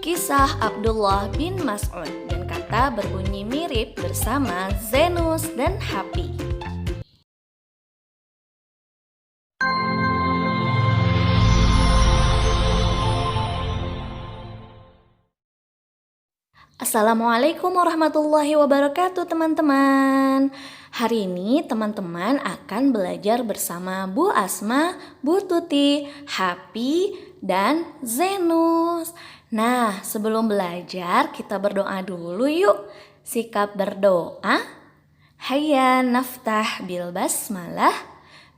Kisah Abdullah bin Mas'ud dan kata berbunyi mirip bersama Zenus dan Happy. Assalamualaikum warahmatullahi wabarakatuh teman-teman. Hari ini teman-teman akan belajar bersama Bu Asma, Bu Tuti, Happy, dan Zenus. Nah, sebelum belajar kita berdoa dulu yuk. Sikap berdoa. Hayya naftah bil basmalah.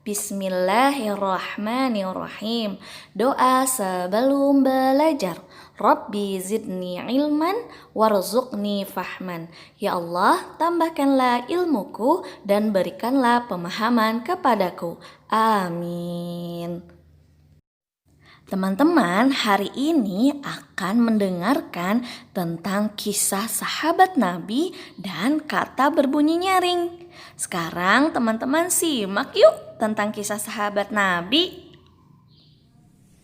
Bismillahirrahmanirrahim. Doa sebelum belajar. Rabbi zidni ilman warzuqni fahman. Ya Allah, tambahkanlah ilmuku dan berikanlah pemahaman kepadaku. Amin. Teman-teman, hari ini akan mendengarkan tentang kisah sahabat Nabi dan kata berbunyi nyaring. Sekarang teman-teman simak yuk tentang kisah sahabat Nabi.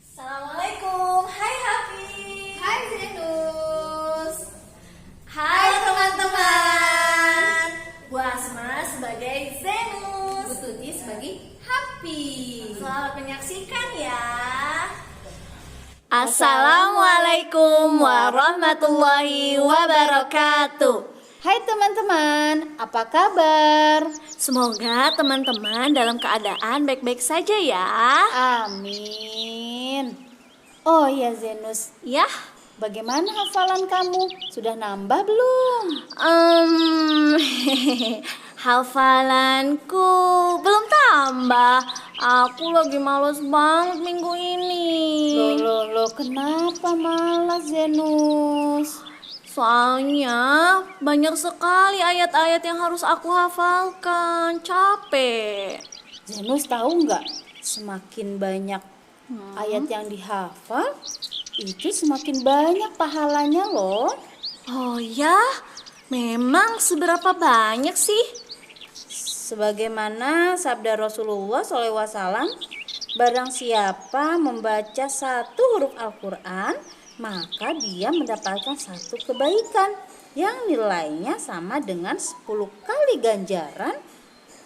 Assalamualaikum, hai Hafi. Hai Zenus. Hai teman-teman. Bu Asma sebagai Zenus, Bu Tuti sebagai Happy. selamat menyaksikan ya. Assalamualaikum warahmatullahi wabarakatuh. Hai teman-teman, apa kabar? Semoga teman-teman dalam keadaan baik-baik saja ya. Amin. Oh ya Zenus, Ya, bagaimana hafalan kamu? Sudah nambah belum? hafalanku belum tambah. Aku lagi males banget minggu ini. Loh, kenapa malas Zenus? Soalnya banyak sekali ayat-ayat yang harus aku hafalkan. Capek. Zenus tahu nggak? Semakin banyak ayat yang dihafal, itu semakin banyak pahalanya loh. Oh ya, memang seberapa banyak sih? Sebagaimana sabda Rasulullah SAW, barang siapa membaca satu huruf Al-Quran, maka dia mendapatkan satu kebaikan yang nilainya sama dengan 10 kali ganjaran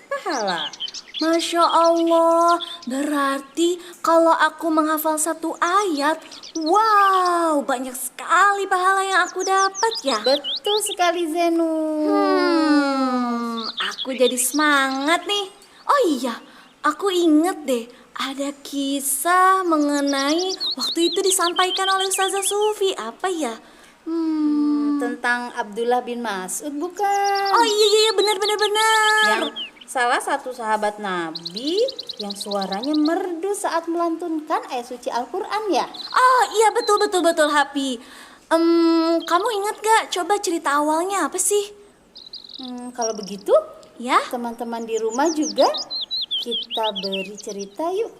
pahala. Masya Allah, berarti kalau aku menghafal satu ayat, wow, banyak sekali pahala yang aku dapat ya. Betul sekali Zenus. Aku jadi semangat nih. Oh iya, aku inget deh, ada kisah mengenai waktu itu disampaikan oleh Ustazah Sufi. Apa ya? Tentang Abdullah bin Mas'ud bukan? Oh iya, benar. Yang salah satu sahabat Nabi yang suaranya merdu saat melantunkan ayat suci Al-Quran ya? Oh iya, betul Happy. Kamu ingat gak? Coba cerita awalnya apa sih? Kalau begitu, Ya? teman-teman di rumah juga kita beri cerita yuk.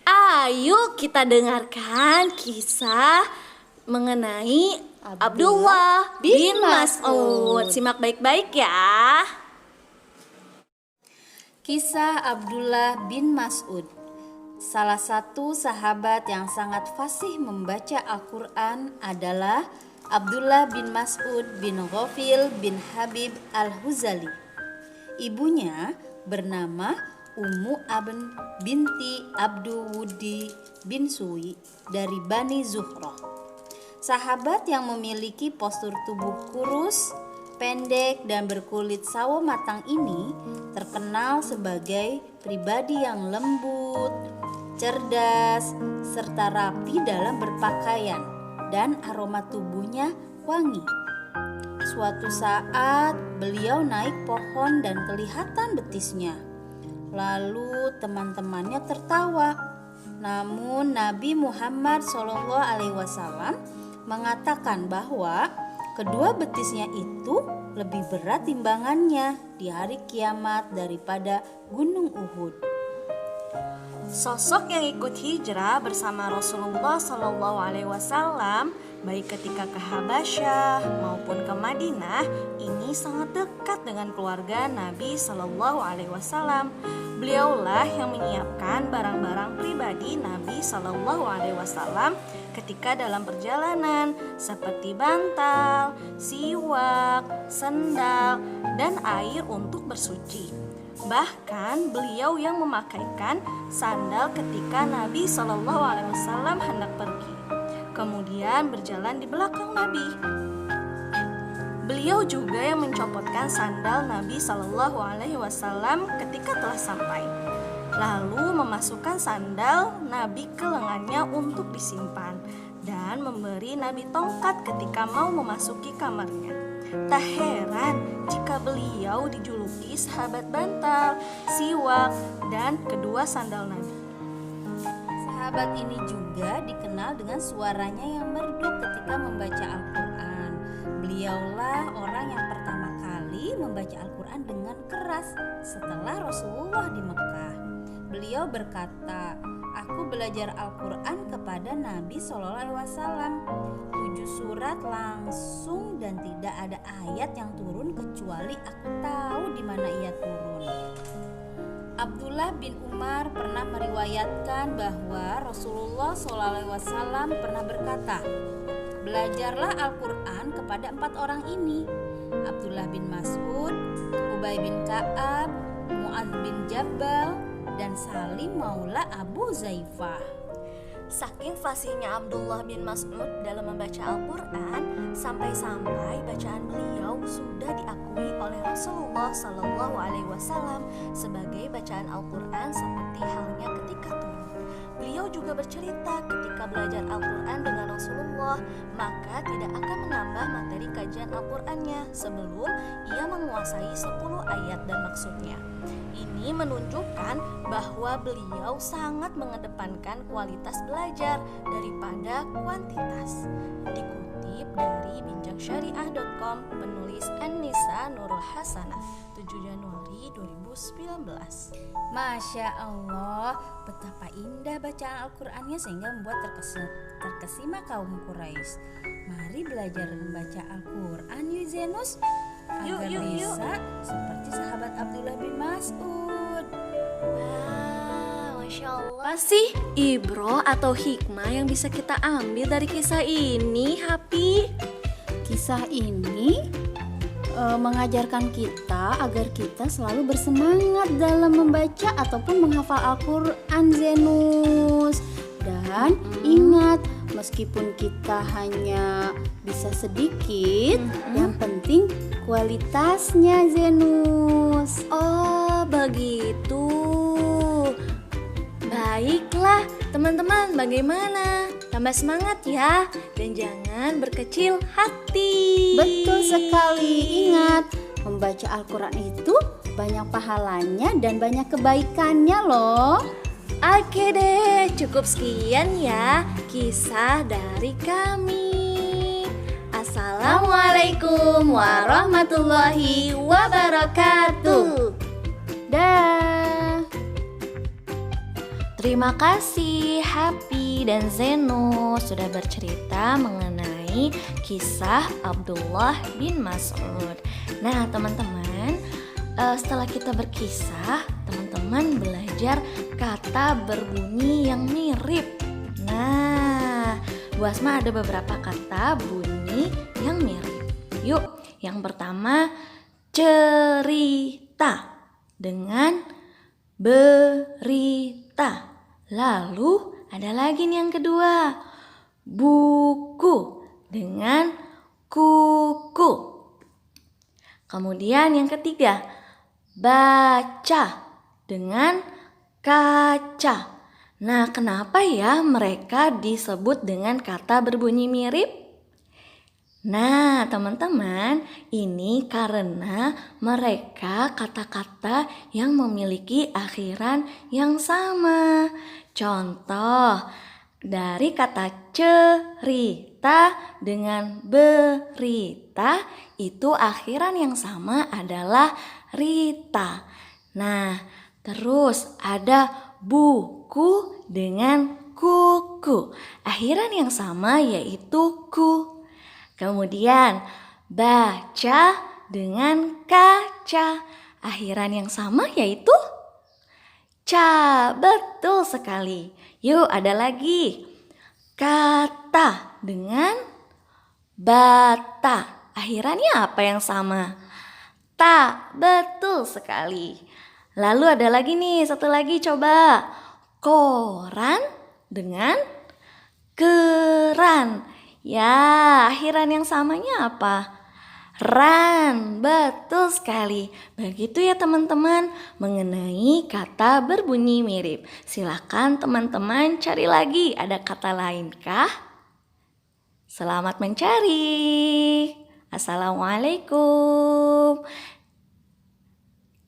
Ayo kita dengarkan kisah mengenai Abdullah bin Mas'ud. Simak baik-baik ya. Kisah Abdullah bin Mas'ud, salah satu sahabat yang sangat fasih membaca Al-Quran adalah Abdullah bin Mas'ud bin Ghafil bin Habib al-Huzali. Ibunya bernama Ummu Aben binti Abdu Wudi bin Suwi dari Bani Zuhroh. Sahabat yang memiliki postur tubuh kurus, pendek dan berkulit sawo matang ini terkenal sebagai pribadi yang lembut, cerdas, serta rapi dalam berpakaian dan aroma tubuhnya wangi. Suatu saat beliau naik pohon dan kelihatan betisnya. Lalu teman-temannya tertawa. Namun Nabi Muhammad SAW mengatakan bahwa kedua betisnya itu lebih berat timbangannya di hari kiamat daripada gunung Uhud. Sosok yang ikut hijrah bersama Rasulullah SAW baik ketika ke Habasyah maupun ke Madinah ini sangat dekat dengan keluarga Nabi SAW. Beliaulah yang menyiapkan barang-barang pribadi Nabi SAW ketika dalam perjalanan seperti bantal, siwak, sendal, dan air untuk bersuci. Bahkan beliau yang memakaikan sandal ketika Nabi SAW hendak pergi, kemudian berjalan di belakang Nabi. Beliau juga yang mencopotkan sandal Nabi SAW ketika telah sampai, lalu memasukkan sandal Nabi ke lengannya untuk disimpan, dan memberi Nabi tongkat ketika mau memasuki kamarnya. Tak heran jika beliau dijuluki sahabat bantal, siwak, dan kedua sandal Nabi. Sahabat ini juga dikenal dengan suaranya yang merdu ketika membaca Al-Quran. Beliaulah orang yang pertama kali membaca Al-Quran dengan keras setelah Rasulullah di Mekah. Beliau berkata, "Aku belajar Al-Quran kepada Nabi SAW, 7 surat langsung dan tidak ada ayat yang turun kecuali aku tahu di mana ia turun." Abdullah bin Umar pernah meriwayatkan bahwa Rasulullah SAW pernah berkata, "Belajarlah Al-Quran kepada 4 orang ini: Abdullah bin Mas'ud, Ubay bin Ka'ab, Mu'adz bin Jabal, dan Salim maula Abu Zaifah." Saking fasihnya Abdullah bin Mas'ud dalam membaca Al-Quran, sampai-sampai bacaan beliau sudah diakui oleh Rasulullah SAW sebagai bacaan Al-Quran seperti halnya ketika turun. Beliau juga bercerita ketika belajar Al-Quran dengan Rasulullah, maka tidak akan menambah materi kajian Al-Qurannya sebelum ia menguasai 10 ayat dan maksudnya. Ini menunjukkan bahwa beliau sangat mengedepankan kualitas belajar daripada kuantitas. Dikutip dari bincangsyariah.com, penulis An-Nisa Nurul Hasanah, 7 Januari 2019. Masya Allah, betapa indah bacaan Al-Qurannya sehingga membuat terkesima kaum Quraisy. Mari belajar membaca Al-Quran yuk Zenus, agar bisa seperti sahabat Abdullah bin Mas'ud. Wah, Masya Allah. Apa sih ibroh atau hikmah yang bisa kita ambil dari kisah ini, Hapi? Kisah ini mengajarkan kita agar kita selalu bersemangat dalam membaca ataupun menghafal Al-Quran, Zenus. Dan ingat, meskipun kita hanya bisa sedikit, yang penting kualitasnya, Zenus. Oh, begitu. Baiklah, teman-teman, bagaimana? Tambah semangat ya, dan jangan berkecil hati. Betul sekali. Ingat, membaca Al-Quran itu banyak pahalanya dan banyak kebaikannya loh. Oke deh, cukup sekian ya kisah dari kami. Assalamualaikum warahmatullahi wabarakatuh. Dah. Terima kasih Happy dan Zeno sudah bercerita mengenai kisah Abdullah bin Mas'ud. Nah teman-teman, setelah kita berkisah, teman-teman belajar kata berbunyi yang mirip. Nah, Bu Asma ada beberapa kata bunyi yang mirip. Yuk, yang pertama cerita dengan berita. Lalu ada lagi nih yang kedua, buku dengan kuku. Kemudian yang ketiga, baca dengan kaca. Nah, kenapa ya mereka disebut dengan kata berbunyi mirip? Nah, teman-teman, ini karena mereka kata-kata yang memiliki akhiran yang sama. Contoh, dari kata cerita dengan berita, itu akhiran yang sama adalah rita. Nah, terus ada buku dengan kuku. Akhiran yang sama yaitu ku. Kemudian baca dengan kaca. Akhiran yang sama yaitu ca. Betul sekali. Yuk ada lagi. Kata dengan bata. Akhirannya apa yang sama? Ta, betul sekali. Lalu ada lagi nih, satu lagi coba. Koran dengan keran. Ya, akhiran yang samanya apa? Ran, betul sekali. Begitu ya teman-teman mengenai kata berbunyi mirip. Silakan teman-teman cari lagi, ada kata lainkah? Selamat mencari. Assalamualaikum.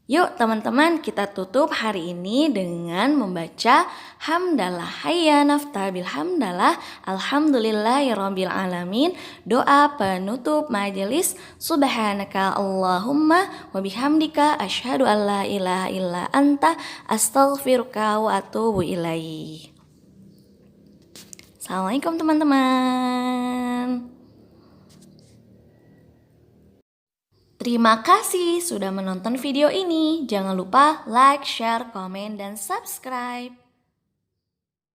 Yuk teman-teman, kita tutup hari ini dengan membaca hamdalah hayya nafta bil hamdalah alhamdulillahirabbil alamin. Doa penutup majelis. Subhanaka Allahumma wa bihamdika asyhadu an la ilaha illa anta astaghfiruka wa atubu ilaih. Assalamualaikum teman-teman. Terima kasih sudah menonton video ini. Jangan lupa like, share, komen, dan subscribe.